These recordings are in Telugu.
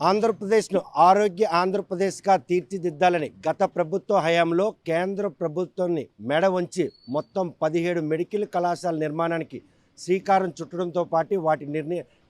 ఆంధ్రప్రదేశ్ను ఆరోగ్య ఆంధ్రప్రదేశ్గా తీర్చిదిద్దాలని గత ప్రభుత్వ హయాంలో కేంద్ర ప్రభుత్వాన్ని మెడ వంచి మొత్తం 17 మెడికల్ కళాశాల నిర్మాణానికి శ్రీకారం చుట్టడంతో పాటు వాటి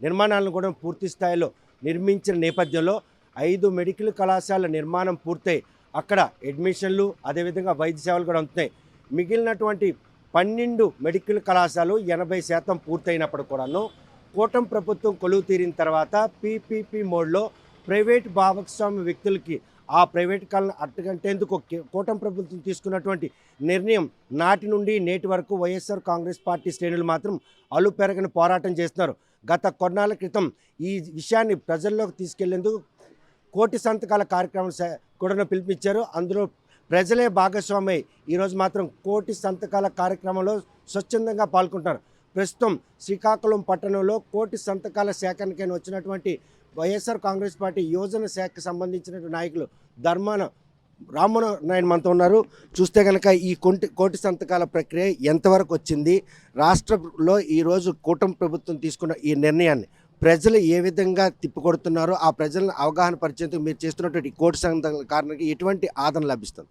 నిర్మాణాలను కూడా పూర్తి స్థాయిలో నిర్మించిన నేపథ్యంలో 5 మెడికల్ కళాశాల నిర్మాణం పూర్తయి అక్కడ అడ్మిషన్లు అదేవిధంగా వైద్య సేవలు కూడా అందుతున్నాయి. మిగిలినటువంటి 12 మెడికల్ కళాశాలలు 80% పూర్తయినప్పుడు కూడాను కూటమి ప్రభుత్వం కొలువు తీరిన తర్వాత పీపీపీ మోడ్లో ప్రైవేట్ భాగస్వామ్య వ్యక్తులకి ఆ ప్రైవేట్ కళను అడ్డుగంటేందుకు కూటమి ప్రభుత్వం తీసుకున్నటువంటి నిర్ణయం నాటి నుండి నేటి వరకు వైఎస్ఆర్ కాంగ్రెస్ పార్టీ శ్రేణులు మాత్రం అలుపెరగని పోరాటం చేస్తున్నారు. గత కొన్నాళ్ళ క్రితం ఈ విషయాన్ని ప్రజల్లోకి తీసుకెళ్లేందుకు కోటి సంతకాల కార్యక్రమం కూడా పిలిపించారు. అందులో ప్రజలే భాగస్వామి ఈరోజు మాత్రం కోటి సంతకాల కార్యక్రమంలో స్వచ్ఛందంగా పాల్గొంటారు. ప్రస్తుతం శ్రీకాకుళం పట్టణంలో కోటి సంతకాల సేకరణకైనా వచ్చినటువంటి వైఎస్ఆర్ కాంగ్రెస్ పార్టీ యువజన శాఖకు సంబంధించిన నాయకులు ధర్మాన రామ్మోహన్ మనతో ఉన్నారు. చూస్తే కనుక ఈ కోటి సంతకాల ప్రక్రియ ఎంతవరకు వచ్చింది, రాష్ట్రంలో ఈరోజు కూటమి ప్రభుత్వం తీసుకున్న ఈ నిర్ణయాన్ని ప్రజలు ఏ విధంగా తిప్పికొడుతున్నారో ఆ ప్రజలను అవగాహన పరిచేందుకు మీరు చేస్తున్నటువంటి కోటి సంతకాల కారణంగా ఎటువంటి ఆదరణ లభిస్తుంది?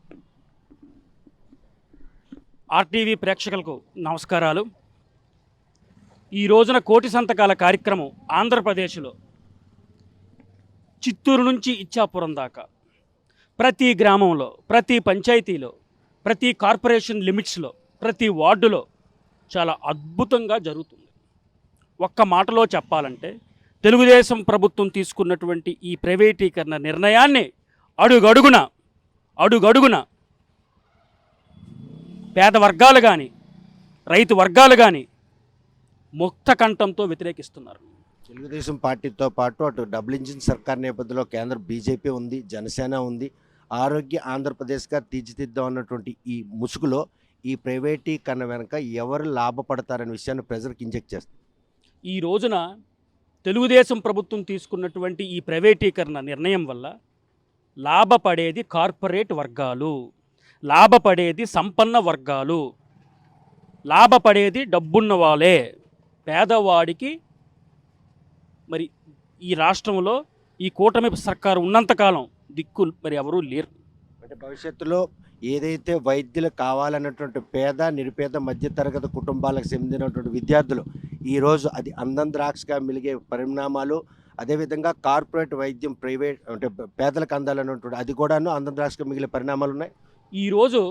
ఆర్టీవీ ప్రేక్షకులకు నమస్కారాలు. ఈ రోజున కోటి సంతకాల కార్యక్రమం ఆంధ్రప్రదేశ్లో చిత్తూరు నుంచి ఇచ్చాపురం దాకా ప్రతి గ్రామంలో, ప్రతి పంచాయతీలో, ప్రతి కార్పొరేషన్ లిమిట్స్లో, ప్రతి వార్డులో చాలా అద్భుతంగా జరుగుతుంది. ఒక్క మాటలో చెప్పాలంటే తెలుగుదేశం ప్రభుత్వం తీసుకున్నటువంటి ఈ ప్రైవేటీకరణ నిర్ణయాన్ని అడుగడుగున పేద వర్గాలు కానీ రైతు వర్గాలు కానీ ముక్త కంఠంతో వ్యతిరేకిస్తున్నారు. తెలుగుదేశం పార్టీతో పాటు అటు డబుల్ ఇంజిన్ సర్కార్ నేపథ్యంలో కేంద్ర బీజేపీ ఉంది, జనసేన ఉంది. ఆరోగ్య ఆంధ్రప్రదేశ్గా తీర్చిదిద్దాం అన్నటువంటి ఈ ముసుగులో ఈ ప్రైవేటీకరణ వెనుక ఎవరు లాభపడతారనే విషయాన్ని ప్రజలకు ఇంజెక్ట్ చేస్తారు. ఈ రోజున తెలుగుదేశం ప్రభుత్వం తీసుకున్నటువంటి ఈ ప్రైవేటీకరణ నిర్ణయం వల్ల లాభపడేది కార్పొరేట్ వర్గాలు, లాభపడేది సంపన్న వర్గాలు, లాభపడేది డబ్బున్న వాళ్ళే. పేదవాడికి మరి ఈ రాష్ట్రంలో ఈ కూటమి సర్కారు ఉన్నంతకాలం దిక్కు మరి ఎవరూ లేరు. అంటే భవిష్యత్తులో ఏదైతే వైద్యులు కావాలన్నటువంటి పేద నిరుపేద మధ్యతరగతి కుటుంబాలకు చెందినటువంటి విద్యార్థులు ఈరోజు అది అందం ద్రాక్షగా మిలిగే పరిణామాలు, అదేవిధంగా కార్పొరేట్ వైద్యం ప్రైవేట్ అంటే పేదలకు అందాలన్నటువంటి అది కూడాను అందం ద్రాక్షగా మిగిలే పరిణామాలు ఉన్నాయి. ఈరోజు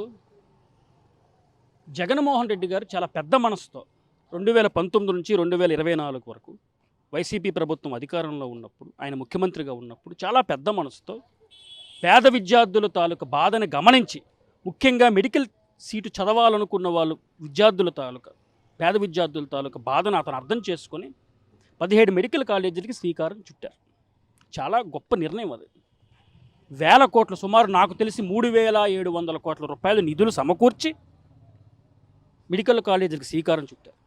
జగన్మోహన్ రెడ్డి గారు చాలా పెద్ద మనసుతో 2019 నుంచి 2024 వరకు వైసీపీ ప్రభుత్వం అధికారంలో ఉన్నప్పుడు, ఆయన ముఖ్యమంత్రిగా ఉన్నప్పుడు చాలా పెద్ద మనసుతో పేద విద్యార్థుల తాలూకా బాధను గమనించి, ముఖ్యంగా మెడికల్ సీటు చదవాలనుకున్న వాళ్ళు విద్యార్థుల తాలూకా పేద విద్యార్థుల తాలూకా బాధను అతను అర్థం చేసుకొని 17 మెడికల్ కాలేజీలకి శ్రీకారం చుట్టారు. చాలా గొప్ప నిర్ణయం అది. వేల కోట్లు, సుమారు నాకు తెలిసి 3,700 కోట్ల రూపాయలు నిధులు సమకూర్చి మెడికల్ కాలేజీలకు శ్రీకారం చుట్టారు.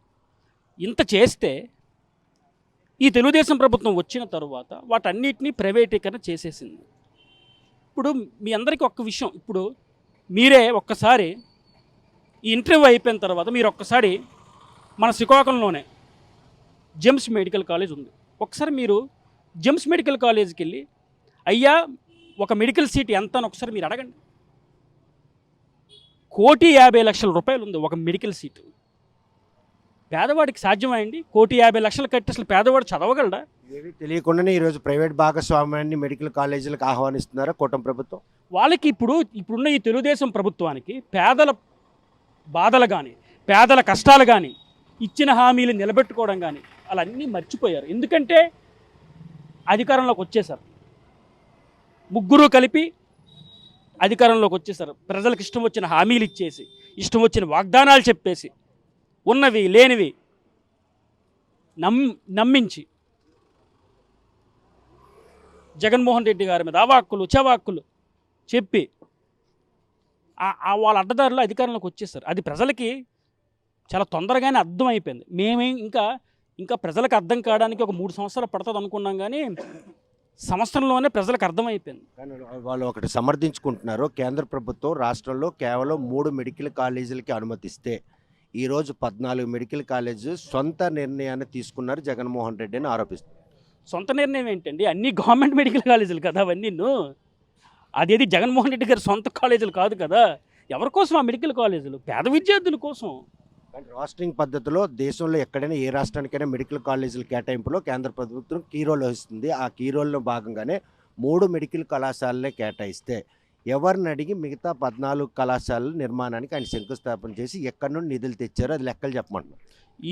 ఇంత చేస్తే ఈ తెలుగుదేశం ప్రభుత్వం వచ్చిన తర్వాత వాటన్నిటినీ ప్రైవేటీకరణ చేసేసింది. ఇప్పుడు మీ అందరికీ ఒక్క విషయం, ఇప్పుడు మీరే ఒక్కసారి ఈ ఇంటర్వ్యూ అయిపోయిన తర్వాత మీరు ఒక్కసారి మన శ్రీకాకుళంలోనే జెమ్స్ మెడికల్ కాలేజ్ ఉంది, ఒకసారి మీరు జెమ్స్ మెడికల్ కాలేజ్కి వెళ్ళి అయ్యా ఒక మెడికల్ సీట్ ఎంత అని ఒకసారి మీరు అడగండి. 1,50,00,000 రూపాయలు ఉంది ఒక మెడికల్ సీటు. పేదవాడికి సాధ్యమైంది? 1,50,00,000 కట్టి అసలు పేదవాడు చదవగలడా? ఏవి తెలియకుండానే ఈరోజు ప్రైవేట్ భాగస్వామ్యాన్ని మెడికల్ కాలేజీలకు ఆహ్వానిస్తున్నారా కూటమి ప్రభుత్వం? వాళ్ళకి ఇప్పుడున్న ఈ తెలుగుదేశం ప్రభుత్వానికి పేదల బాధలు కానీ, పేదల కష్టాలు కానీ, ఇచ్చిన హామీలు నిలబెట్టుకోవడం కానీ అలా అన్నీ మర్చిపోయారు. ఎందుకంటే అధికారంలోకి వచ్చేసారు, ముగ్గురు కలిపి అధికారంలోకి వచ్చేసారు. ప్రజలకు ఇష్టం వచ్చిన హామీలు ఇచ్చేసి, ఇష్టం వచ్చిన వాగ్దానాలు చెప్పేసి, ఉన్నవి లేనివి నమ్మించి జగన్మోహన్ రెడ్డి గారి మీద అవాక్కులు చవాక్కులు చెప్పి వాళ్ళ అడ్డదారులు అధికారంలోకి వచ్చేసారు. అది ప్రజలకి చాలా తొందరగానే అర్థమైపోయింది. మేమే ఇంకా ప్రజలకు అర్థం కావడానికి ఒక 3 సంవత్సరాలు పడుతుంది అనుకున్నాం, కానీ సంవత్సరంలోనే ప్రజలకు అర్థమైపోయింది. కానీ వాళ్ళు ఒకటి సమర్థించుకుంటున్నారు, కేంద్ర ప్రభుత్వం రాష్ట్రంలో కేవలం 3 మెడికల్ కాలేజీలకి అనుమతిస్తే ఈరోజు 14 మెడికల్ కాలేజీ సొంత నిర్ణయాన్ని తీసుకున్నారు జగన్మోహన్ రెడ్డి అని ఆరోపిస్తారు. సొంత నిర్ణయం ఏంటండి? అన్నీ గవర్నమెంట్ మెడికల్ కాలేజీలు కదా అవన్నీను. అదేది జగన్మోహన్ రెడ్డి గారి సొంత కాలేజీలు కాదు కదా. ఎవరి కోసం ఆ మెడికల్ కాలేజీలు? పేద విద్యార్థుల కోసం. కానీ రోస్టరింగ్ పద్ధతిలో దేశంలో ఎక్కడైనా ఏ రాష్ట్రానికైనా మెడికల్ కాలేజీల కేటాయింపులో కేంద్ర ప్రభుత్వం కీ రోల్ వహిస్తుంది. ఆ కీ రోల్లో భాగంగానే 3 మెడికల్ కళాశాలలే కేటాయిస్తే ఎవరిని అడిగి మిగతా 14 కళాశాలల నిర్మాణానికి ఆయన శంకుస్థాపన చేసి ఎక్కడి నుండి నిధులు తెచ్చారో అది లెక్కలు చెప్పమంటున్నారు.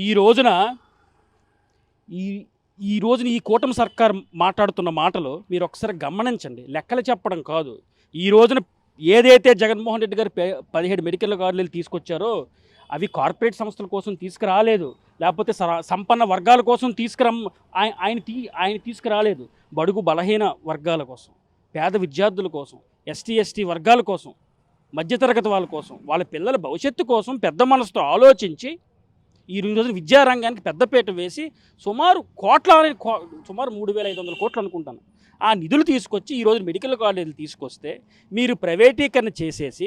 ఈ రోజున ఈ ఈ రోజున ఈ కూటమి సర్కార్ మాట్లాడుతున్న మాటలు మీరు ఒకసారి గమనించండి. లెక్కలు చెప్పడం కాదు. ఈ రోజున ఏదైతే జగన్మోహన్ రెడ్డి గారు 17 మెడికల్ కాలేజీలు తీసుకొచ్చారో అవి కార్పొరేట్ సంస్థల కోసం తీసుకురాలేదు, లేకపోతే సంపన్న వర్గాల కోసం ఆయన తీసుకురాలేదు. బడుగు బలహీన వర్గాల కోసం, పేద విద్యార్థుల కోసం, ఎస్టీ వర్గాల కోసం, మధ్యతరగతి వాళ్ళ కోసం, వాళ్ళ పిల్లల భవిష్యత్తు కోసం పెద్ద మనసుతో ఆలోచించి ఈ రోజున విద్యారంగానికి పెద్దపీట వేసి సుమారు 3,500 కోట్లు అనుకుంటాను ఆ నిధులు తీసుకొచ్చి ఈరోజు మెడికల్ కాలేజీలు తీసుకొస్తే మీరు ప్రైవేటీకరణ చేసేసి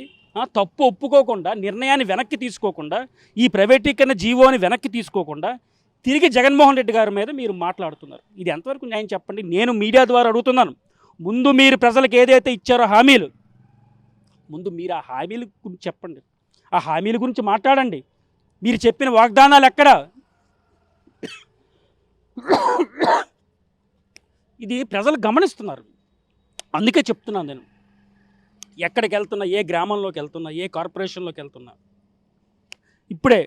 తప్పు ఒప్పుకోకుండా, నిర్ణయాన్ని వెనక్కి తీసుకోకుండా, ఈ ప్రైవేటీకరణ జీవోని వెనక్కి తీసుకోకుండా తిరిగి జగన్మోహన్ రెడ్డి గారి మీద మీరు మాట్లాడుతున్నారు. ఇది ఎంతవరకు న్యాయం చెప్పండి? నేను మీడియా ద్వారా అడుగుతున్నాను. ముందు మీరు ప్రజలకు ఏదైతే ఇచ్చారో హామీలు, ముందు మీరు ఆ హామీల గురించి చెప్పండి. ఆ హామీల గురించి మాట్లాడండి. మీరు చెప్పిన వాగ్దానాలు ఎక్కడ? ఇది ప్రజలు గమనిస్తున్నారు. అందుకే చెప్తున్నాను నేను. ఎక్కడికి వెళ్తున్నా, ఏ గ్రామంలోకి వెళ్తున్నా, ఏ కార్పొరేషన్లోకి వెళ్తున్నా, ఇప్పుడే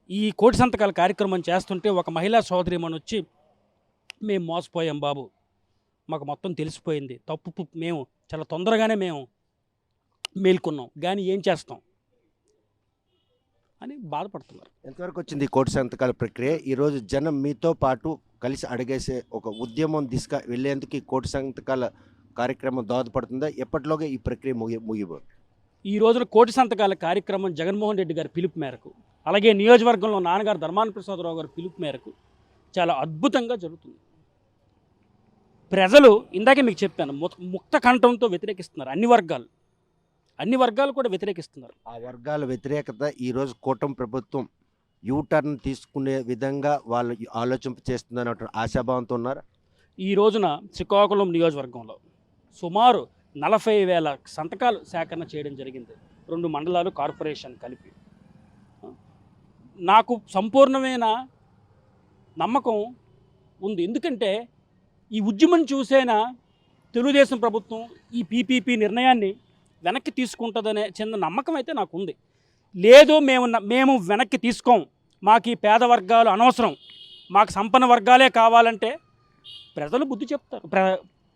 ఈ కోటి సంతకాల కార్యక్రమం చేస్తుంటే ఒక మహిళా సోదరిమని వచ్చి, మేము మోసపోయాం బాబు, మాకు మొత్తం తెలిసిపోయింది, తప్పు మేము చాలా తొందరగానే మేము మేల్కొన్నాం, కానీ ఏం చేస్తాం అని బాధపడుతున్నారు. ఎంతవరకు వచ్చింది ఈ కోటి సంతకాల ప్రక్రియ? ఈరోజు జనం మీతో పాటు కలిసి అడిగేసే ఒక ఉద్యమం దిశగా వెళ్ళేందుకు ఈ కోటి సంతకాల కార్యక్రమం దోహదపడుతుందా? ఎప్పటిలోగా ఈ ప్రక్రియ ముగిపోతుంది? ఈ రోజున కోటి సంతకాల కార్యక్రమం జగన్మోహన్ రెడ్డి గారి పిలుపు మేరకు, అలాగే నియోజకవర్గంలో నాన్నగారు ధర్మాన ప్రసాదరావు గారి పిలుపు మేరకు చాలా అద్భుతంగా జరుగుతుంది. ప్రజలు ఇందాకే మీకు చెప్పాను, ముక్త కంఠంతో వ్యతిరేకిస్తున్నారు. అన్ని వర్గాలు కూడా వ్యతిరేకిస్తున్నారు. ఆ వర్గాల వ్యతిరేకత ఈరోజు కూటమి ప్రభుత్వం యూటర్న్ తీసుకునే విధంగా వాళ్ళు ఆలోచన చేస్తుందన్న ఆశాభావంతో ఉన్నారు. ఈ రోజున శ్రీకాకుళం నియోజకవర్గంలో సుమారు 40,000 సంతకాలు సేకరణ చేయడం జరిగింది. 2 మండలాలు, కార్పొరేషన్ కలిపి. నాకు సంపూర్ణమైన నమ్మకం ఉంది. ఎందుకంటే ఈ ఉద్యమం చూసేనా తెలుగుదేశం ప్రభుత్వం ఈ పీపీపీ నిర్ణయాన్ని వెనక్కి తీసుకుంటుందనే చిన్న నమ్మకం అయితే నాకు ఉంది. లేదు మేము వెనక్కి తీసుకోం, మాకు ఈ పేద వర్గాలు అనవసరం, మాకు సంపన్న వర్గాలే కావాలంటే ప్రజలు బుద్ధి చెప్తారు.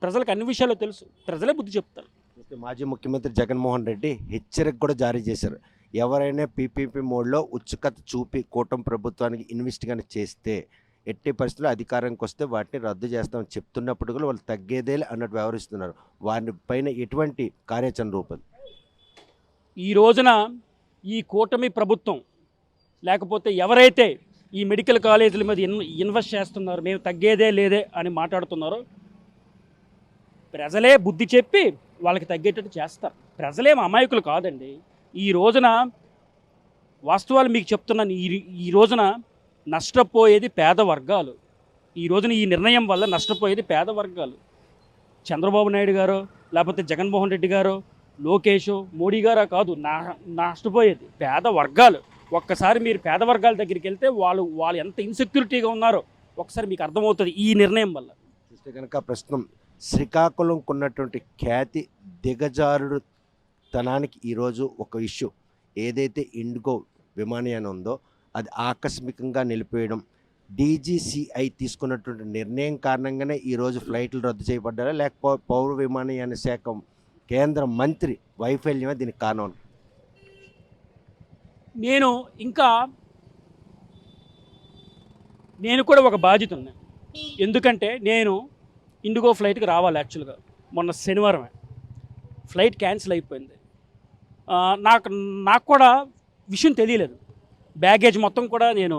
ప్రజలకు అన్ని విషయాలు తెలుసు, ప్రజలే బుద్ధి చెప్తారు. మాజీ ముఖ్యమంత్రి జగన్మోహన్ రెడ్డి హెచ్చరిక కూడా జారీ చేశారు. ఎవరైనా పీపీపీ మోడ్లో ఉత్సుకత చూపి కూటమి ప్రభుత్వానికి ఇన్వెస్ట్ కానీ చేస్తే ఎట్టి పరిస్థితుల్లో అధికారానికి వస్తే వాటిని రద్దు చేస్తామని చెప్తున్నప్పుడు కూడా వాళ్ళు తగ్గేదేలే అన్నట్టు వ్యవహరిస్తున్నారు. వారి పైన ఎటువంటి కార్యాచరణ రూపం? ఈ రోజున ఈ కూటమి ప్రభుత్వం లేకపోతే ఎవరైతే ఈ మెడికల్ కాలేజీల మీద ఇన్వెస్ట్ చేస్తున్నారు, మేము తగ్గేదే లేదే అని మాట్లాడుతున్నారో ప్రజలే బుద్ధి చెప్పి వాళ్ళకి తగ్గేటట్టు చేస్తారు. ప్రజలేం అమాయకులు కాదండి. ఈ రోజున వాస్తవాలు మీకు చెప్తున్నాను. ఈ రోజున నష్టపోయేది పేద వర్గాలు. ఈ రోజున ఈ నిర్ణయం వల్ల నష్టపోయేది పేద వర్గాలు. చంద్రబాబు నాయుడు గారో లేకపోతే జగన్మోహన్ రెడ్డి గారో లోకేషో మోడీ గారో కాదు, నష్టపోయేది పేద వర్గాలు. ఒక్కసారి మీరు పేద వర్గాల దగ్గరికి వెళ్తే వాళ్ళు ఎంత ఇన్సెక్యూరిటీగా ఉన్నారో ఒకసారి మీకు అర్థమవుతుంది ఈ నిర్ణయం వల్ల. చూస్తే కనుక ప్రస్తుతం శ్రీకాకుళంకు ఉన్నటువంటి ఖ్యాతి దిగజారుడు తనానికి ఈరోజు ఒక ఇష్యూ ఏదైతే ఇండిగో విమానయానం ఉందో అది ఆకస్మికంగా నిలిపేయడం, డీజీసీఐ తీసుకున్నటువంటి నిర్ణయం కారణంగానే ఈరోజు ఫ్లైట్లు రద్దు చేయబడ్డారా, లేకపోతే పౌర విమానయాన శాఖ కేంద్ర మంత్రి వైఫల్యమే దీనికి కారణం? నేను కూడా ఒక బాధ్యత ఉన్నాను. ఎందుకంటే నేను ఇండిగో ఫ్లైట్కి రావాలి. యాక్చువల్గా మొన్న శనివారమే ఫ్లైట్ క్యాన్సిల్ అయిపోయింది. నాకు కూడా విషయం తెలియలేదు. బ్యాగేజ్ మొత్తం కూడా నేను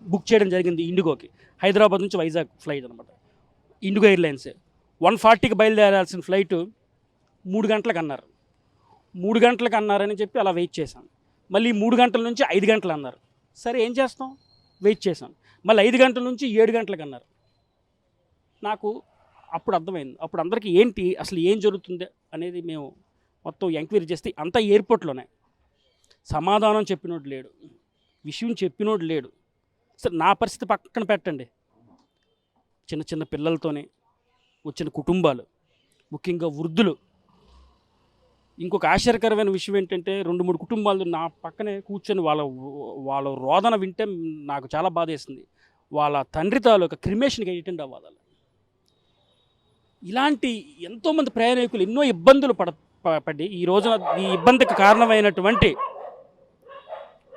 బుక్ చేయడం జరిగింది ఇండిగోకి. హైదరాబాద్ నుంచి వైజాగ్ ఫ్లైట్ అనమాట. ఇండిగో ఎయిర్లైన్సే 1:40కి బయలుదేరాల్సిన ఫ్లైట్ 3 గంటలకు అన్నారు. 3 గంటలకు అన్నారని చెప్పి అలా వెయిట్ చేశాను. మళ్ళీ 3 గంటల నుంచి 5 గంటలు అన్నారు. సరే ఏం చేస్తాం, వెయిట్ చేశాం. మళ్ళీ 5 గంటల నుంచి 7 గంటలకు అన్నారు. నాకు అప్పుడు అర్థమైంది. అప్పుడు అందరికీ ఏంటి అసలు ఏం జరుగుతుంది అనేది మేము మొత్తం ఎంక్వైరీ చేస్తే అంతా ఎయిర్పోర్ట్లోనే. సమాధానం చెప్పినోడు లేడు, విషయం చెప్పినోడు లేడు. సరే నా పరిస్థితి పక్కన పెట్టండి, చిన్న చిన్న పిల్లలతోనే వచ్చిన కుటుంబాలు, ముఖ్యంగా వృద్ధులు. ఇంకొక ఆశ్చర్యకరమైన విషయం ఏంటంటే 2-3 కుటుంబాలు నా పక్కనే కూర్చొని వాళ్ళ రోదన వింటే నాకు చాలా బాధేసింది. వాళ్ళ తండ్రి తాలూకా క్రిమేషన్కి అటెండ్ అవ్వాలి. ఇలాంటి ఎంతోమంది ప్రయాణికులు ఎన్నో ఇబ్బందులు పడి ఈ రోజున ఈ ఇబ్బందికి కారణమైనటువంటి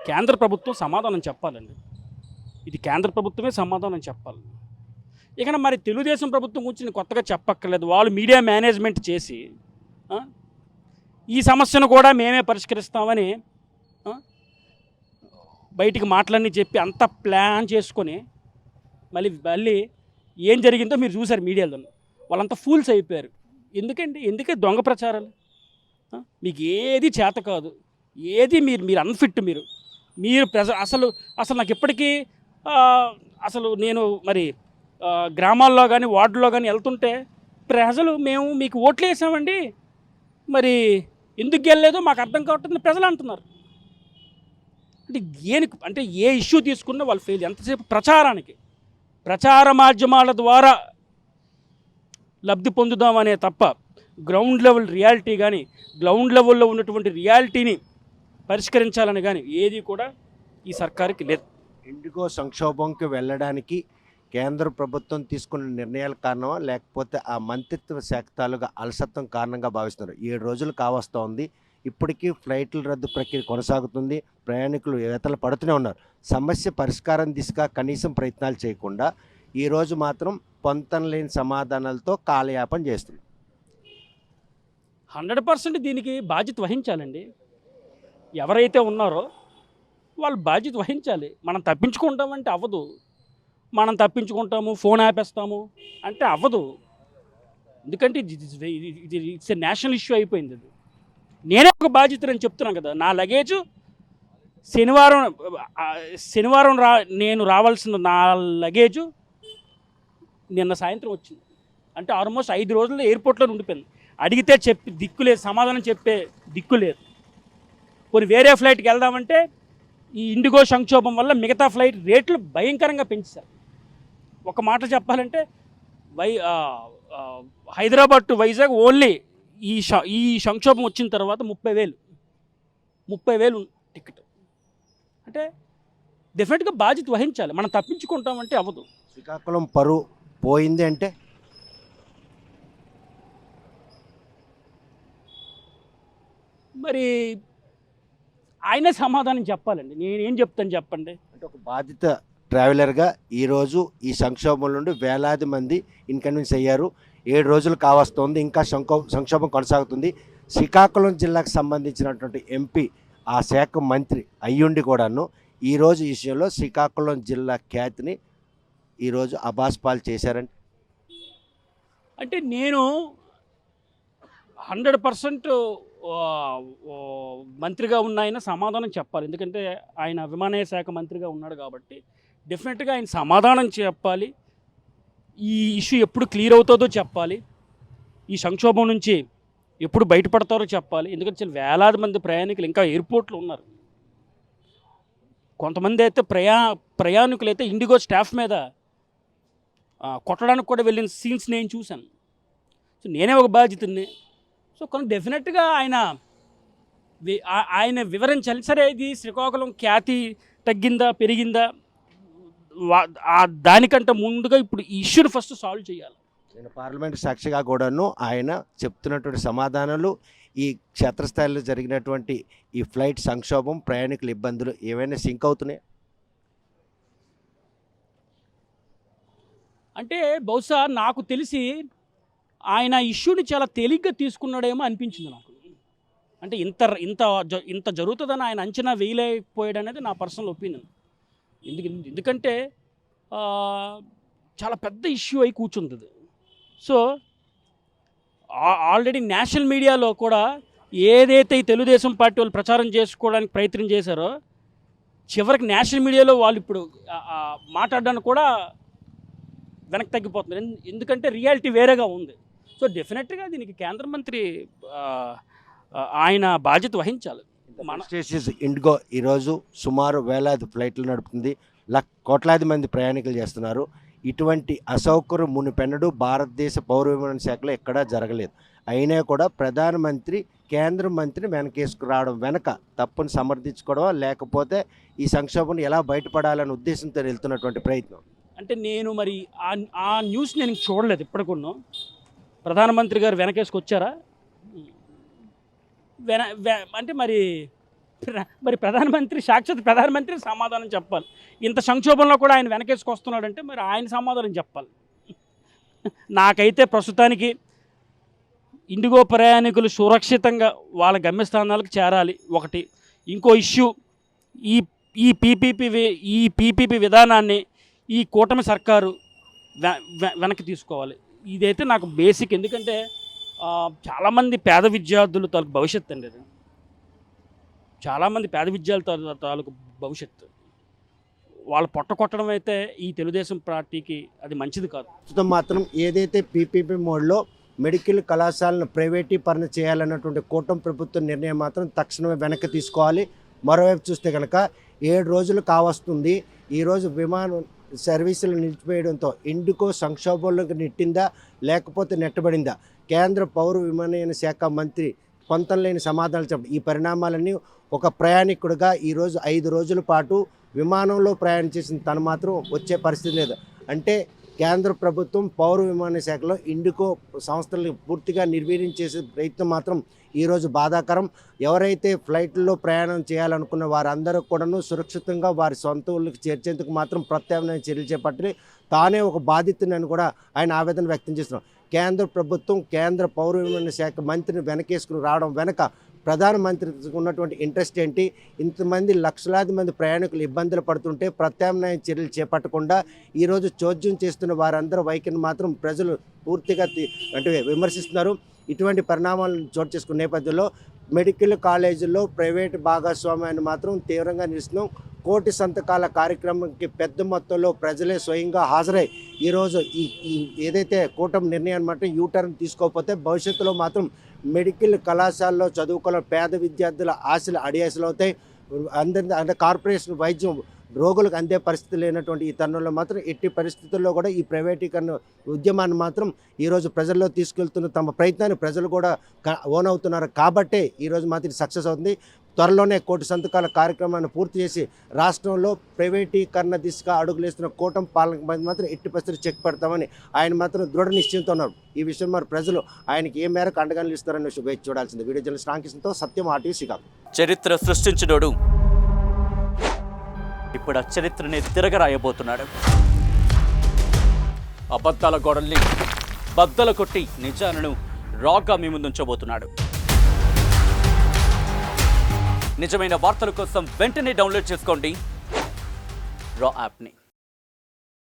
కేంద్ర ప్రభుత్వం సమాధానం చెప్పాలండి. ఇది కేంద్ర ప్రభుత్వమే సమాధానం చెప్పాలి. ఇక మరి తెలుగుదేశం ప్రభుత్వం గురించి కొత్తగా చెప్పక్కర్లేదు. వాళ్ళు మీడియా మేనేజ్మెంట్ చేసి ఈ సమస్యను కూడా మేమే పరిష్కరిస్తామని బయటికి మాటలన్నీ చెప్పి అంత ప్లాన్ చేసుకొని మళ్ళీ ఏం జరిగిందో మీరు చూసారు మీడియాలో. వాళ్ళంతా ఫూల్స్ అయిపోయారు. ఎందుకే దొంగ ప్రచారాలు? మీకు ఏది చేత కాదు, ఏది మీరు అన్ఫిట్. మీరు అసలు నాకు ఇప్పటికీ అసలు నేను మరి గ్రామాల్లో కానీ వార్డులో కానీ వెళ్తుంటే ప్రజలు మేము మీకు ఓట్లు వేసామండి, మరి ఎందుకు గెలలేదో మాకు అర్థం కావట్లేదు ప్రజలు అంటున్నారు. అంటే ఏ ఇష్యూ తీసుకున్నా వాళ్ళు ఫెయిల్. ఎంతసేపు ప్రచార మాధ్యమాల ద్వారా లబ్ధి పొందుదామనే తప్ప గ్రౌండ్ లెవెల్ రియాలిటీ కానీ గ్రౌండ్ లెవెల్లో ఉన్నటువంటి రియాలిటీని పరిష్కరించాలని కానీ ఏది కూడా ఈ సర్కారుకి లేదు. ఇండిగో సంక్షోభంకి వెళ్ళడానికి కేంద్ర ప్రభుత్వం తీసుకున్న నిర్ణయాల కారణమా, లేకపోతే ఆ మంత్రిత్వ శాఖ తాలూగా అలసత్వం కారణంగా భావిస్తున్నారు? 7 రోజులు కావస్తోంది, ఇప్పటికీ ఫ్లైట్ల రద్దు ప్రక్రియ కొనసాగుతుంది, ప్రయాణికులు ఈతలు పడుతూనే ఉన్నారు. సమస్య పరిష్కారం దిశగా కనీసం ప్రయత్నాలు చేయకుండా ఈరోజు మాత్రం పొంతనలేని సమాధానాలతో కాలయాపన చేస్తుంది. 100% దీనికి బాధ్యత వహించాలండి. ఎవరైతే ఉన్నారో వాళ్ళు బాధ్యత వహించాలి. మనం తప్పించుకుంటామంటే అవ్వదు. మనం తప్పించుకుంటాము, ఫోన్ ఆపేస్తాము అంటే అవ్వదు. ఎందుకంటే ఇట్స్ ఏ నేషనల్ ఇష్యూ అయిపోయింది. అది నేనే ఒక బాధ్యతని చెప్తున్నాను కదా. నా లగేజు శనివారం నేను రావాల్సిన నా లగేజు నిన్న సాయంత్రం వచ్చింది. అంటే ఆల్మోస్ట్ 5 రోజుల్లో ఎయిర్పోర్ట్లో ఉండిపోయింది. అడిగితే దిక్కు లేదు, సమాధానం చెప్పే దిక్కు లేదు. కొన్ని వేరే ఫ్లైట్కి వెళ్దామంటే ఈ ఇండిగో సంక్షోభం వల్ల మిగతా ఫ్లైట్ రేట్లు భయంకరంగా పెంచారు. ఒక మాట చెప్పాలంటే హైదరాబాద్ టు వైజాగ్ ఓన్లీ ఈ సంక్షోభం వచ్చిన తర్వాత 30,000 టికెట్. అంటే డెఫినెట్గా బాధ్యత వహించాలి. మనం తప్పించుకుంటామంటే అవ్వదు. శ్రీకాకుళం పరువు పోయింది అంటే మరి ఆయనే సమాధానం చెప్పాలండి. నేనేం చెప్తాను చెప్పండి. అంటే ఒక బాధిత ట్రావెలర్గా ఈరోజు ఈ సంక్షోభం నుండి వేలాది మంది ఇన్కన్వీన్స్ అయ్యారు. 7 రోజులు కావస్తోంది, ఇంకా సంక్షోభం కొనసాగుతుంది. శ్రీకాకుళం జిల్లాకు సంబంధించినటువంటి ఎంపీ, ఆ శాఖ మంత్రి అయ్యుండి కూడాను ఈరోజు ఈ విషయంలో శ్రీకాకుళం జిల్లా ఖ్యాతిని ఈరోజు అబాస్పాలు చేశారంటే అంటే నేను 100% మంత్రిగా ఉన్న ఆయన సమాధానం చెప్పాలి. ఎందుకంటే ఆయన విమానయాన శాఖ మంత్రిగా ఉన్నాడు కాబట్టి డెఫినెట్గా ఆయన సమాధానం చెప్పాలి. ఈ ఇష్యూ ఎప్పుడు క్లియర్ అవుతుందో చెప్పాలి. ఈ సంక్షోభం నుంచి ఎప్పుడు బయటపడతారో చెప్పాలి. ఎందుకంటే వేలాది మంది ప్రయాణికులు ఇంకా ఎయిర్పోర్ట్లో ఉన్నారు. కొంతమంది అయితే ప్రయాణికులు అయితే ఇండిగో స్టాఫ్ మీద కొట్టడానికి కూడా వెళ్ళిన సీన్స్ నేను చూశాను. సో నేనే ఒక బాధ్యతని. సో కొన్ని డెఫినెట్గా ఆయన వివరించాలి. సరే, ఇది శ్రీకాకుళం ఖ్యాతి తగ్గిందా పెరిగిందా, దానికంటే ముందుగా ఇప్పుడు ఈ ఇష్యూని ఫస్ట్ సాల్వ్ చేయాలి. నేను పార్లమెంట్ సాక్షిగా కూడాను ఆయన చెప్తున్నటువంటి సమాధానాలు, ఈ క్షేత్రస్థాయిలో జరిగినటువంటి ఈ ఫ్లైట్ సంక్షోభం, ప్రయాణికుల ఇబ్బందులు ఏవైనా సింక్ అవుతున్నాయి అంటే బహుశా నాకు తెలిసి ఆయన ఇష్యూని చాలా తేలిగ్గా తీసుకున్నాడేమో అనిపించింది నాకు. అంటే ఇంత జరుగుతుందని ఆయన అంచనా వేయలేకపోయాడు అనేది నా పర్సనల్ ఒపీనియన్. ఎందుకంటే చాలా పెద్ద ఇష్యూ అయి కూర్చుంది. సో ఆల్రెడీ నేషనల్ మీడియాలో కూడా ఏదైతే ఈ తెలుగుదేశం పార్టీ వాళ్ళు ప్రచారం చేసుకోవడానికి ప్రయత్నం చేశారో, చివరికి నేషనల్ మీడియాలో వాళ్ళు ఇప్పుడు మాట్లాడడానికి కూడా వెనక్కి తగ్గిపోతున్నారు. ఎందుకంటే రియాలిటీ వేరేగా ఉంది. సో డెఫినెట్గా దీనికి కేంద్ర మంత్రి ఆయన బాధ్యత వహించాలి. స్టేషన్స్ ఇండిగో ఈరోజు సుమారు వేలాది ఫ్లైట్లు నడుపుతుంది, కోట్లాది మంది ప్రయాణికులు చేస్తున్నారు. ఇటువంటి అసౌకర్యం మునిపెన్నడూ భారతదేశ పౌర విమానయాన శాఖలో ఎక్కడా జరగలేదు. అయినా కూడా ప్రధానమంత్రి కేంద్ర మంత్రిని వెనకేసుకురావడం వెనక తప్పును సమర్థించుకోవడం, లేకపోతే ఈ సంక్షోభం ఎలా బయటపడాలనే ఉద్దేశంతో వెళ్తున్నటువంటి ప్రయత్నం. అంటే నేను మరి ఆ న్యూస్ నేను చూడలేదు ఇప్పటికున్నా. ప్రధానమంత్రి గారు వెనకేసుకొచ్చారా అంటే మరి ప్రధానమంత్రి సాక్షాత్ ప్రధానమంత్రి సమాధానం చెప్పాలి. ఇంత సంక్షోభంలో కూడా ఆయన వెనకేసుకొస్తున్నాడంటే మరి ఆయన సమాధానం చెప్పాలి. నాకైతే ప్రస్తుతానికి ఇండిగో ప్రయాణికులు సురక్షితంగా వాళ్ళ గమ్యస్థానాలకు చేరాలి ఒకటి. ఇంకో ఇష్యూ ఈ పీపీపీ విధానాన్ని ఈ కూటమి సర్కారు వెనక్కి తీసుకోవాలి. ఇదైతే నాకు బేసిక్. ఎందుకంటే చాలామంది పేద విద్యార్థులు తాలూకు భవిష్యత్తు అండి అది. చాలామంది పేద విద్యార్థుల తాలూకు భవిష్యత్తు వాళ్ళు పొట్ట కొట్టడం అయితే ఈ తెలుగుదేశం పార్టీకి అది మంచిది కాదు. ప్రస్తుతం మాత్రం ఏదైతే పీపీపీ మోడ్లో మెడికల్ కళాశాలను ప్రైవేటీకరణ చేయాలన్నటువంటి కూటమి ప్రభుత్వ నిర్ణయం మాత్రం తక్షణమే వెనక్కి తీసుకోవాలి. మరోవైపు చూస్తే కనుక 7 రోజులు కావస్తుంది. ఈరోజు విమానం సర్వీసులు నిలిచిపోయడంతో ఇండిగో సంక్షోభంలోకి నెట్టిందా లేకపోతే నెట్టబడిందా? కేంద్ర పౌర విమానయాన శాఖ మంత్రి పొంతనలేని సమాధానాలు చెప్పడం. ఈ పరిణామాలన్నీ ఒక ప్రయాణికుడిగా ఈరోజు 5 రోజుల పాటు విమానంలో ప్రయాణం చేసిన తను మాత్రం వచ్చే పరిస్థితి లేదు. అంటే కేంద్ర ప్రభుత్వం పౌర విమానయాన శాఖలో ఇండిగో సంస్థలను పూర్తిగా నిర్వీర్యం చేసే ప్రయత్నం మాత్రం ఈరోజు బాధాకరం. ఎవరైతే ఫ్లైట్లో ప్రయాణం చేయాలనుకున్న వారందరూ కూడాను సురక్షితంగా వారి సొంత ఊళ్ళకి చేర్చేందుకు మాత్రం ప్రత్యామ్నాయ చర్యలు చేపట్టి తానే ఒక బాధితునని కూడా ఆయన ఆవేదన వ్యక్తం చేస్తున్నారు. కేంద్ర ప్రభుత్వం కేంద్ర పౌర విమానయాన శాఖ మంత్రిని వెనకేసుకుని రావడం వెనక ప్రధానమంత్రికి ఉన్నటువంటి ఇంట్రెస్ట్ ఏంటి? ఇంతమంది లక్షలాది మంది ప్రయాణికులు ఇబ్బందులు పడుతుంటే ప్రత్యామ్నాయ చర్యలు చేపట్టకుండా ఈరోజు చోద్యం చేస్తున్న వారందరూ వైఖరిని మాత్రం ప్రజలు పూర్తిగా విమర్శిస్తున్నారు. ఇటువంటి పరిణామాలను చోటు చేసుకున్న నేపథ్యంలో మెడికల్ కాలేజీల్లో ప్రైవేటు భాగస్వామ్యాన్ని మాత్రం తీవ్రంగా నిలుస్తున్నాం. 1,000,000 సంతకాల కార్యక్రమానికి పెద్ద మొత్తంలో ప్రజలే స్వయంగా హాజరై ఈరోజు ఈ ఏదైతే కూటమి నిర్ణయాన్ని మాత్రం యూటర్న్ తీసుకోకపోతే భవిష్యత్తులో మాత్రం మెడికల్ కళాశాలలో చదువుకున్న పేద విద్యార్థుల ఆశలు అడియాసలు అవుతాయి. అంటే కార్పొరేషన్ వైద్యం రోగులకు అందే పరిస్థితి లేనటువంటి ఈ తరుణంలో మాత్రం ఎట్టి పరిస్థితుల్లో కూడా ఈ ప్రైవేటీకరణ ఉద్యమాన్ని మాత్రం ఈరోజు ప్రజల్లో తీసుకెళ్తున్న తమ ప్రయత్నాన్ని ప్రజలు కూడా ఓన్ అవుతున్నారు. కాబట్టే ఈరోజు మాత్రం సక్సెస్ అవుతుంది. త్వరలోనే 1,000,000 సంతకాల కార్యక్రమాన్ని పూర్తి చేసి రాష్ట్రంలో ప్రైవేటీకరణ దిశగా అడుగులేస్తున్న కూటమి పాలన మాత్రం ఎట్టి పరిస్థితులు చెక్ పెడతామని ఆయన మాత్రం దృఢ నిశ్చయంతో ఉన్నారు. ఈ విషయం మరి ప్రజలు ఆయనకి ఏ మేరకు అండగా నిలుస్తారని వేచి చూడాల్సింది. వీడియో జర్నలిస్ట్ రామకృష్ణతో సత్యం, RTV శ్రీకాకుళం. చరిత్ర సృష్టించినోడు ఇప్పుడు ఆ చరిత్రని తిరగరాయబోతున్నాడు. అబద్ధాల గోడల్ని బద్దలు కొట్టి నిజాలను రాగా మీ ముందుంచబోతున్నాడు. నిజమైన వార్తల కోసం వెంటనే డౌన్లోడ్ చేసుకోండి రా యాప్ని.